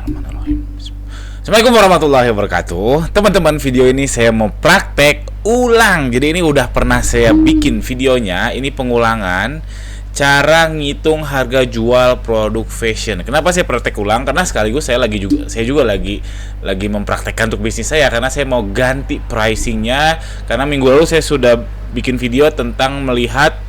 Bismillahirrahmanirrahim. Assalamualaikum warahmatullahi wabarakatuh. Teman-teman, video ini saya mau praktek ulang. Jadi ini udah pernah saya bikin videonya. Ini pengulangan cara ngitung harga jual produk fashion. Kenapa saya praktek ulang? Karena sekaligus saya juga lagi mempraktekkan untuk bisnis saya, karena saya mau ganti pricingnya. Karena minggu lalu saya sudah bikin video tentang melihat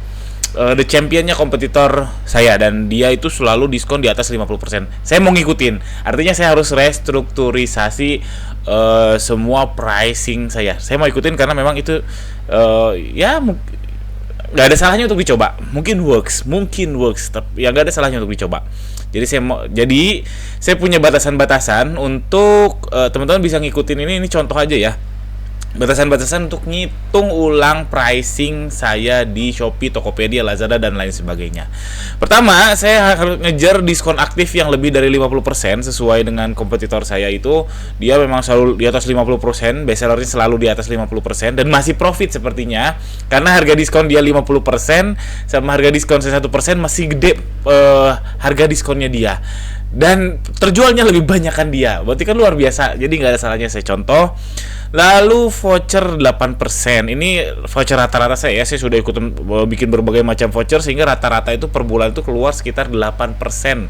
the championnya kompetitor saya, dan dia itu selalu diskon di atas 50%. Saya mau ngikutin. Artinya saya harus restrukturisasi semua pricing saya. Saya mau ikutin karena memang itu nggak ada salahnya untuk dicoba. Mungkin works, tapi ya nggak ada salahnya untuk dicoba. Jadi saya punya batasan-batasan untuk teman-teman bisa ngikutin ini contoh aja ya. Batasan-batasan untuk ngitung ulang pricing saya di Shopee, Tokopedia, Lazada, dan lain sebagainya. Pertama, saya harus ngejar diskon aktif yang lebih dari 50% sesuai dengan kompetitor saya itu. Dia memang selalu di atas 50%, bestsellernya selalu di atas 50%, dan masih profit sepertinya. Karena harga diskon dia 50% sama harga diskon saya 1% masih gede harga diskonnya dia. Dan terjualnya lebih banyak kan dia, berarti kan luar biasa. Jadi nggak ada salahnya saya contoh. Lalu voucher 8%. Ini voucher rata-rata saya sudah ikutin bikin berbagai macam voucher, sehingga rata-rata itu per bulan itu keluar sekitar 8%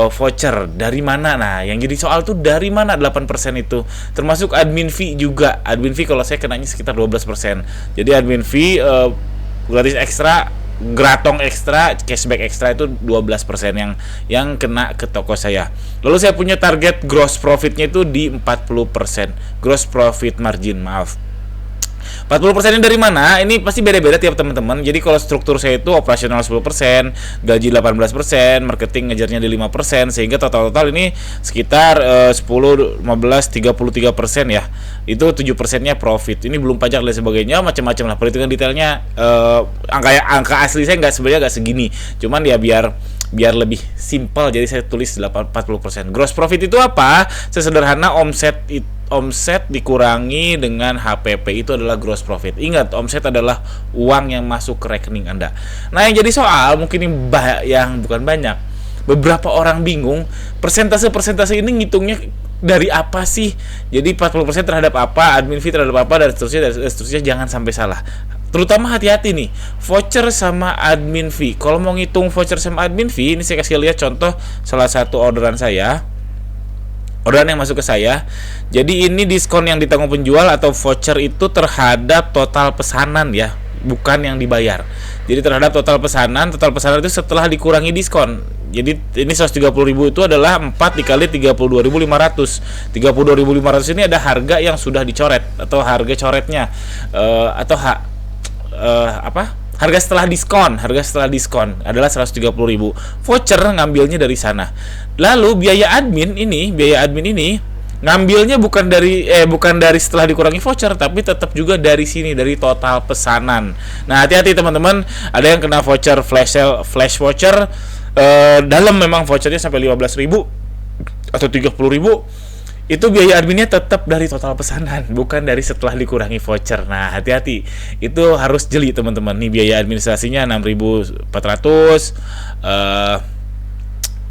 voucher. Dari mana? Nah, yang jadi soal tuh dari mana 8% itu? Termasuk admin fee juga. Admin fee kalau saya kenanya sekitar 12%. Jadi admin fee gratis ekstra, gratong ekstra, cashback ekstra itu 12% yang kena ke toko saya. Lalu saya punya target gross profitnya itu di 40%. Gross profit margin, maaf. 40% ini dari mana? Ini pasti beda-beda tiap teman-teman. Jadi kalau struktur saya itu operasional 10%, gaji 18%, marketing ngejarnya di 5%, sehingga total ini sekitar 10, 15, 33% ya. Itu 7%-nya profit. Ini belum pajak dan sebagainya, macam-macam lah. Perhitungan detailnya angka asli saya sebenarnya nggak segini. Cuman ya biar lebih simpel, jadi saya tulis 40%. Gross profit itu apa? Sesederhana omset dikurangi dengan HPP, itu adalah gross profit. Ingat, omset adalah uang yang masuk ke rekening Anda. Nah, yang jadi soal mungkin yang bukan banyak. Beberapa orang bingung, persentase ini ngitungnya dari apa sih? Jadi 40% terhadap apa, admin fee terhadap apa, dan seterusnya jangan sampai salah. Terutama hati-hati nih, voucher sama admin fee. Kalau mau ngitung voucher sama admin fee, ini saya kasih lihat contoh salah satu orderan yang masuk ke saya. Jadi ini diskon yang ditanggung penjual atau voucher itu terhadap total pesanan ya, bukan yang dibayar. Jadi terhadap total pesanan itu setelah dikurangi diskon. Jadi ini 130.000 itu adalah 4 dikali 32.500. 32.500 ini ada harga yang sudah dicoret atau harga coretnya harga setelah diskon adalah 130.000. Voucher ngambilnya dari sana. Lalu biaya admin ini ngambilnya bukan dari setelah dikurangi voucher, tapi tetap juga dari sini, dari total pesanan. Nah, hati-hati teman-teman, ada yang kena voucher flash voucher dalam memang vouchernya sampai 15.000 atau 30.000. Itu biaya adminnya tetap dari total pesanan, bukan dari setelah dikurangi voucher. Nah, hati-hati. Itu harus jeli teman-teman. Nih biaya administrasinya 6.400,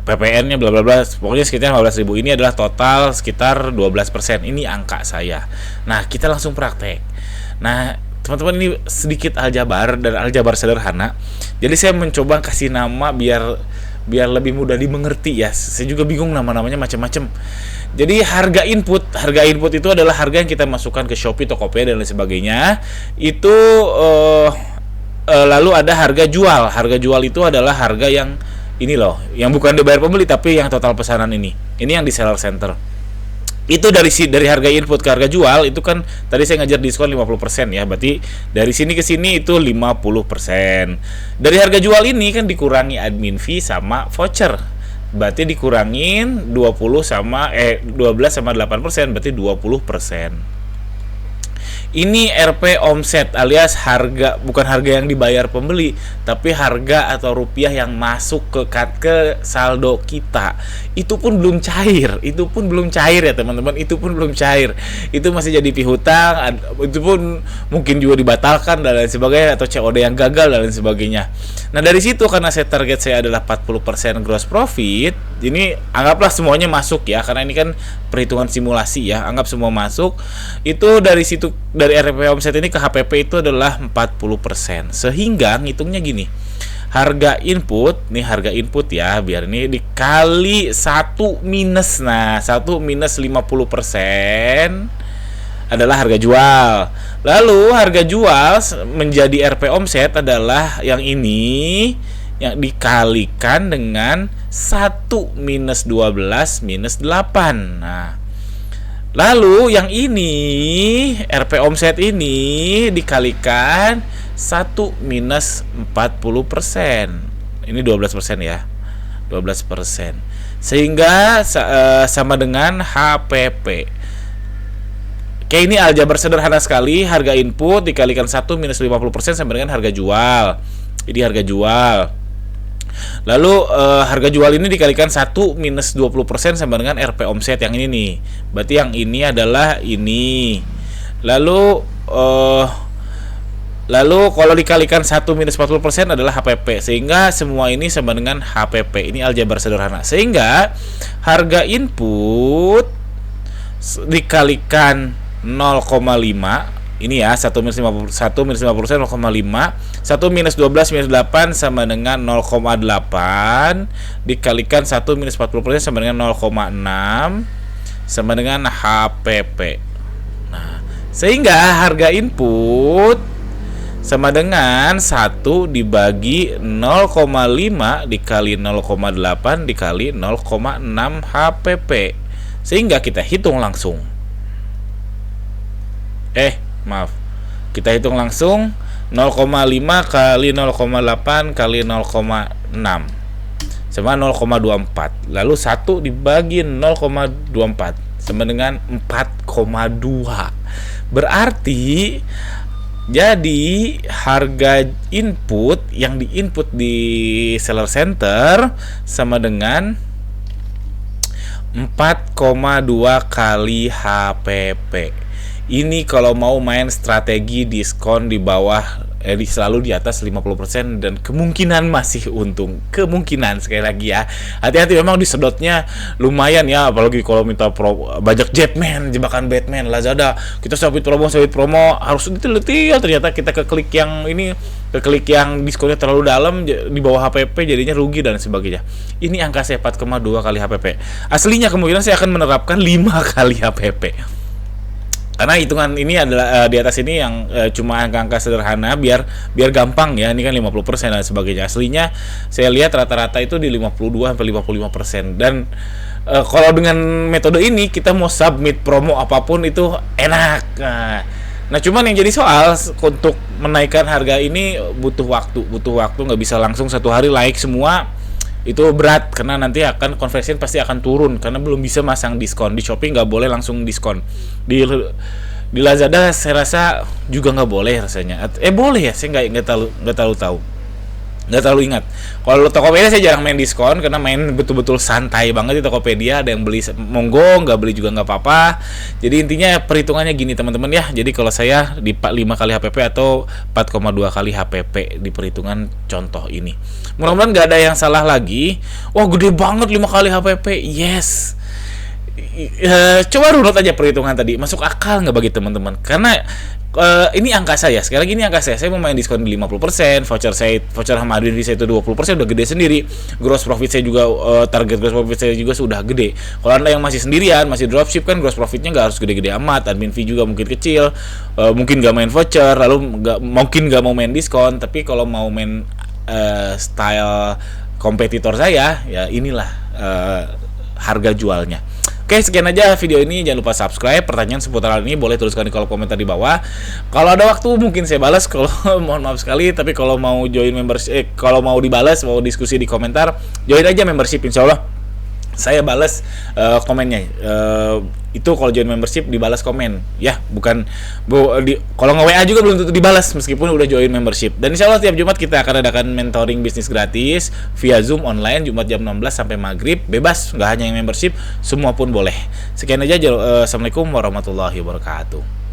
PPN-nya bla bla bla. Pokoknya sekitar 15.000. Ini adalah total sekitar 12%. Ini angka saya. Nah, kita langsung praktek. Nah, teman-teman, ini sedikit aljabar, dan aljabar sederhana. Jadi saya mencoba kasih nama biar lebih mudah dimengerti ya. Saya juga bingung nama-namanya macam-macam. Jadi harga input itu adalah harga yang kita masukkan ke Shopee, Tokopedia, dan lain sebagainya. Itu lalu ada harga jual. Harga jual itu adalah harga yang ini loh, yang bukan dibayar pembeli tapi yang total pesanan ini. Ini yang di seller center. Itu dari harga input ke harga jual itu kan tadi saya ngajar diskon 50% ya. Berarti dari sini ke sini itu 50%. Dari harga jual ini kan dikurangi admin fee sama voucher. Berarti dikurangin 12 sama 8%, berarti 20%. Ini RP omset alias harga, bukan harga yang dibayar pembeli, tapi harga atau rupiah yang masuk ke saldo kita. Itu pun belum cair ya teman-teman, itu pun belum cair. Itu masih jadi piutang, itu pun mungkin juga dibatalkan dan lain sebagainya, atau COD yang gagal dan lain sebagainya. Nah, dari situ karena target saya adalah 40% gross profit, Ini anggaplah semuanya masuk ya, karena ini kan perhitungan simulasi ya. Anggap semua masuk. Itu dari situ, dari RP omset ini ke HPP itu adalah 40%. Sehingga ngitungnya gini. Harga input, nih harga input ya, biar ini dikali 1 minus. Nah, 1 minus 50% adalah harga jual. Lalu harga jual menjadi RP omset adalah yang ini, yang dikalikan dengan 1 minus 12 minus 8. Nah, lalu yang ini RP omset ini dikalikan 1 minus 40%. Ini 12% ya. 12%. Sehingga sama dengan HPP. Oke, ini aljabar sederhana sekali. Harga input dikalikan 1 minus 50% sama dengan harga jual. Ini harga jual. Lalu harga jual ini dikalikan 1 minus 20% sama dengan RP omset yang ini nih. Berarti yang ini adalah ini. Lalu kalau dikalikan 1 minus 40% adalah HPP. Sehingga semua ini sama dengan HPP. Ini aljabar sederhana. Sehingga harga input dikalikan 0,5, ini ya, 1 minus 50%, 0,5. 1 minus 12 minus 8 sama dengan 0,8 dikalikan 1 minus 40% sama dengan 0,6 sama dengan HPP. Nah, sehingga harga input sama dengan 1 dibagi 0,5 dikali 0,8 dikali 0,6 HPP. Sehingga kita hitung langsung. Kita hitung langsung 0,5 kali 0,8 kali 0,6 sama 0,24. Lalu 1 dibagi 0,24 sama dengan 4,2. Berarti jadi harga input yang diinput di seller center sama dengan 4,2 kali HPP. Ini kalau mau main strategi diskon di bawah selalu di atas 50% dan kemungkinan masih untung. Kemungkinan, sekali lagi ya. Hati-hati, memang disedotnya lumayan ya, apalagi kalau minta bajak Jetman, jebakan Batman, Lazada. Kita sabit promo harus detail, ternyata kita keklik yang diskonnya terlalu dalam di bawah HPP, jadinya rugi dan sebagainya. Ini angka saya 4,2 kali HPP. Aslinya kemungkinan saya akan menerapkan 5 kali HPP. Karena hitungan ini adalah di atas ini yang cuma angka-angka sederhana biar gampang ya. Ini kan 50% dan sebagainya. Aslinya saya lihat rata-rata itu di 52 sampai 55%. Dan kalau dengan metode ini kita mau submit promo apapun itu enak. Nah, cuman yang jadi soal untuk menaikkan harga ini butuh waktu, nggak bisa langsung satu hari naik semua. Itu berat karena nanti akan conversion pasti akan turun karena belum bisa masang diskon. Di Shopee nggak boleh langsung diskon. Di Lazada saya rasa juga nggak boleh rasanya. Boleh ya, saya nggak terlalu ingat. Kalau Tokopedia saya jarang main diskon karena main betul-betul santai banget di Tokopedia. Ada yang beli monggo, nggak beli juga nggak apa-apa. Jadi intinya perhitungannya gini teman-teman ya. Jadi kalau saya di 5 kali HPP atau 4,2 kali HPP di perhitungan contoh ini. Mudah-mudahan nggak ada yang salah lagi. Wah, gede banget 5 kali HPP. Yes. Coba runut aja perhitungan tadi. Masuk akal nggak bagi teman-teman? Karena ini angka saya. Sekali lagi ini angka saya. Saya mau main diskon di 50%, voucher sama admin fee saya itu 20%, udah gede sendiri. Gross profit saya juga target gross profit saya juga sudah gede. Kalau Anda yang masih sendirian, masih dropship kan gross profitnya nggak harus gede-gede amat, admin fee juga mungkin kecil, mungkin nggak main voucher, lalu mungkin nggak mau main diskon. Tapi kalau mau main style kompetitor saya, ya inilah harga jualnya. Oke, sekian aja video ini. Jangan lupa subscribe. Pertanyaan seputar hal ini boleh tuliskan di kolom komentar di bawah. Kalau ada waktu mungkin saya balas. Kalau mohon maaf sekali. Tapi kalau mau join membership, kalau mau dibalas, mau diskusi di komentar, join aja membership. Insya Allah saya balas komennya. Itu kalau join membership dibalas komen ya, bukan kalau nge-WA juga belum tentu dibalas meskipun udah join membership. Dan insya Allah tiap Jumat kita akan adakan mentoring bisnis gratis via Zoom online Jumat jam 16 sampai maghrib, bebas, nggak hanya yang membership, semua pun boleh. Sekian aja. Assalamualaikum warahmatullahi wabarakatuh.